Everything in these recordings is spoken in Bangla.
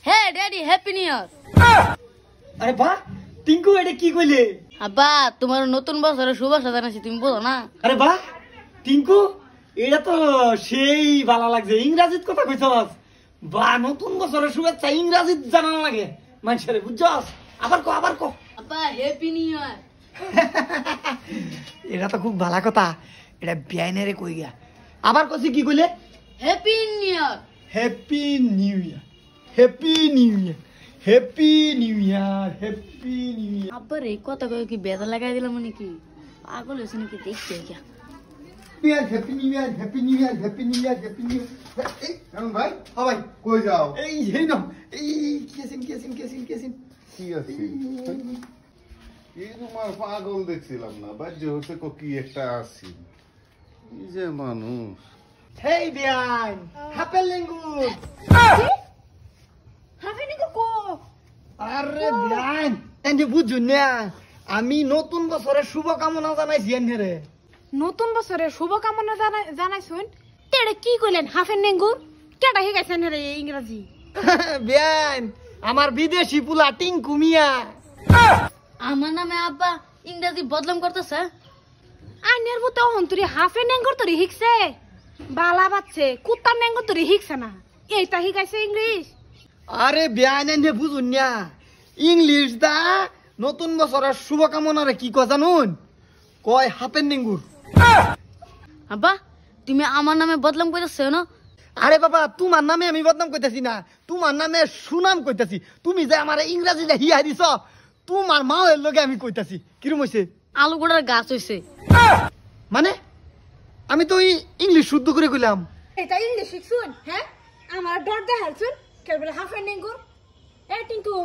হ্যাঁ ড্যাডি হ্যাপি নিউ ইয়ার। আরে বাহ টিঙ্কু এটা কি কইলে? আব্বা তোমার নতুন বছরের শুভেচ্ছা জানাচ্ছি, তুমি বলো না? আরে বাহ টিঙ্কু এটা তো সেই ভালো লাগছে, ইংরেজিত কথা কইছস। বা নতুন বছরের শুভেচ্ছা ইংরেজিত জানানো লাগে মানুষের, বুঝছস? আবার কো আব্বা হ্যাপি নিউ ইয়ার। এটা তো খুব ভালো কথা, এটা বিয়াইনারে কই গিয়া আবার কইছি কি কইলে? Happy new year. Happy new year, happy new year, happy new year, happy new year. আব্বা রে কথা কই কি বেদা লাগাই দিলাম মানে কি পাগল হইছ নাকি দেখতে গিয়া। Happy new year, happy new year, happy new year, happy new year. এই কেমন ভাই? হ্যাঁ ভাই কই যাও? এই না এই কেসিন কি আছে? এই তোমার পাগল দেখছিলাম না, বাজ্য হচ্ছে কি একটা আছি। এই যে মানুষ। হেই বিয়ান হ্যাপি লিঙ্গুর। হ্যাপি নিউ কো? আরে বিয়ান এন্ড বুঝুন না, আমি নতুন বছরের শুভকামনা জানাইছি এনরে। নতুন বছরের শুভকামনা জানাইছুন। তেড়ে কি কইলেন হাফেন নেঙ্গুর? কেডা শিখাইছেন রে ইংরেজি? বিয়ান আমার বিদেশি পুলা টিঙ্কু মিয়া। আমার নামে আব্বা ইংরেজি বদলাম করতেছে। আইনের মতো অন্তরি হাফেন নেঙ্গুর তরি শিখছে। বালা বাচ্চে কুত্তার নেঙ্গুর তরি শিখছে না, এইটা শিখাইছে ইংলিশ। আরে বিয়ান এনে বুঝুন না, ইংলিশ দা নতুন বছরের শুভকামনারে কি কয় জানুন? কয় হ্যাপি লিঙ্গুর। আব্বা তুমি আমার নামে বদলাম করতেছো না? আরে বাবা তোমার নামে আমি বদনাম কইতাছি না, তোমার নামে সুনাম কইতাছি। তুমি যে আমার ইংরেজিটা হিয়া দিছ, তোমার মায়ের লগে আমি কইতাছি। কিরম হইছে? আলু গোড়ার গাছ হইছে। মানে আমি তো ইংলিশ শুদ্ধ করে কইলাম। এটা ইংলিশ শিখছুন? হ্যাঁ আমার ডর দেখালছুন কে বলে হাফেন নেঙ্গুর। এ টিঙ্কু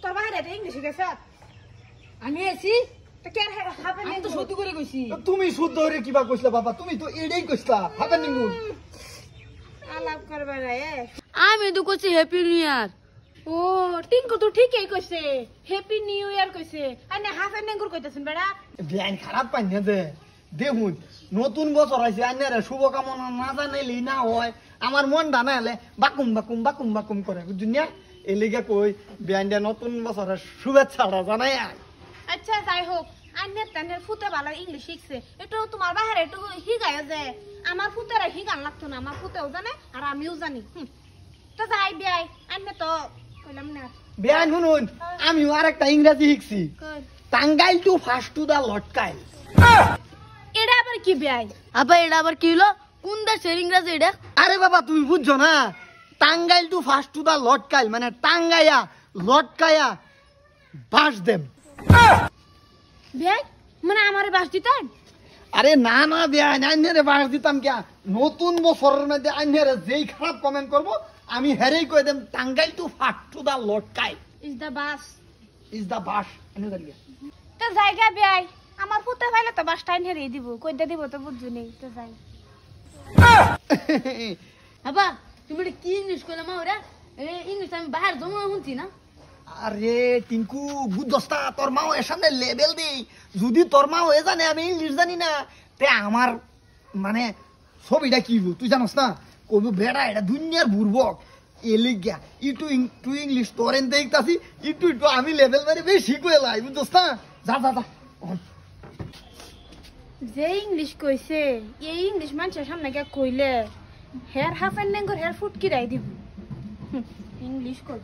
তোর বাইরে এটা ইংলিশ শিখাইছ? আমি আছি তো কে হাফেন নেঙ্গুর শুদ্ধ করে কইছি। তুমি শুদ্ধ করে কিবা কইছলা বাবা? তুমি তো এটাই কইছলা হ্যাপি লিঙ্গুর। আলাপ করবা রে। আমি তো কইছি হ্যাপি নিউ ইয়ার। ও টিঙ্কু তো ঠিকই কইছে, হ্যাপি নিউ ইয়ার কইছে। আনে হাফেন নেঙ্গুর কইতাছেন বেড়া। বিয়ান খারাপ পাই না যে দেখুন নতুন বছর আইছে, আইনারে শুভকামনা না জানাইলি না হয়। আমার মন ডানা হলে বাকুম বাকুম বাকুম বাকুম করে, বুঝুন না? এই লিগে কই বিয়ানটা নতুন বছরের শুভেচ্ছাটা জানাই। আচ্ছা যাই হোক, আন্নের তান্নের ফুতে ভালো ইংলিশ শিখছে, একটু তোমার বাহিরে একটু শিখায় যে আমার ফুতেরা শিখান লাগতো না, আমার ফুতেও জানে আর আমিও জানি। তো যাই বিয়াই আন্নে তো কইলাম না। বিয়ান শুনুন, আমিও আর একটা ইংরেজি শিখছি, কই টাঙ্গাইল টু ফার্স্ট টু দা লটকাইল। এটা আবার কি বিয়াই? আব্বা এটা আবার কি হলো? কোন দেশের ইংরেজি এটা? আরে বাবা তুমি বুঝছো না, টাঙ্গাইল টু ফার্স্ট টু দা লটকাইল মানে টাঙ্গাইয়া লটকায়া বাস দেব। বিয়াই মানে আমারে বাস দিতেন? আরে না না বিয়ান আইনারে বাস দিতাম কে? নতুন বছরের মধ্যে আইনারে যেই খারাপ কমেন্ট করবো আমি হেরেই কই দেম টাঙ্গাইল টু ফার্স্ট টু দা লটকাইল is the bus. Is the bus. এনে দাঁড়িয়ে তো জায়গা বিয়াই আমার ফুতে পাইলে তো বাস টাইম হেরিয়ে দিব, কইটা দিব তো বুঝছো নেই। তো যাই আব্বা তুমি এটা কি ইংলিশ কইলাম ওরা? ইংলিশ আমি বাহির জমা শুনছি না। আরে টিঙ্কু বুঝছস না, তোর মা এর সামনে লেভেল দেই। যদি তোর মা হয়ে জানে আমি ইংলিশ জানি না, তে আমার মানে ছবিটা কি হইব তুই জানোস না? কইব বেড়া এটা দুনিয়ার বুর্বক এলি গিয়া ইটু ইংলিশ তোর এন দেখতাছি, ইটু আমি লেভেল মারি বেশি কইলাই, বুঝছস না? যা যা যা। যে ইংলিশ কইছে এই ইংলিশ মানুষের সামনে গিয়ে কইলে হেয়ার হাফ এন্ড নেঙ্গর হেয়ার ফুট কিরাই দিব। ইংলিশ কই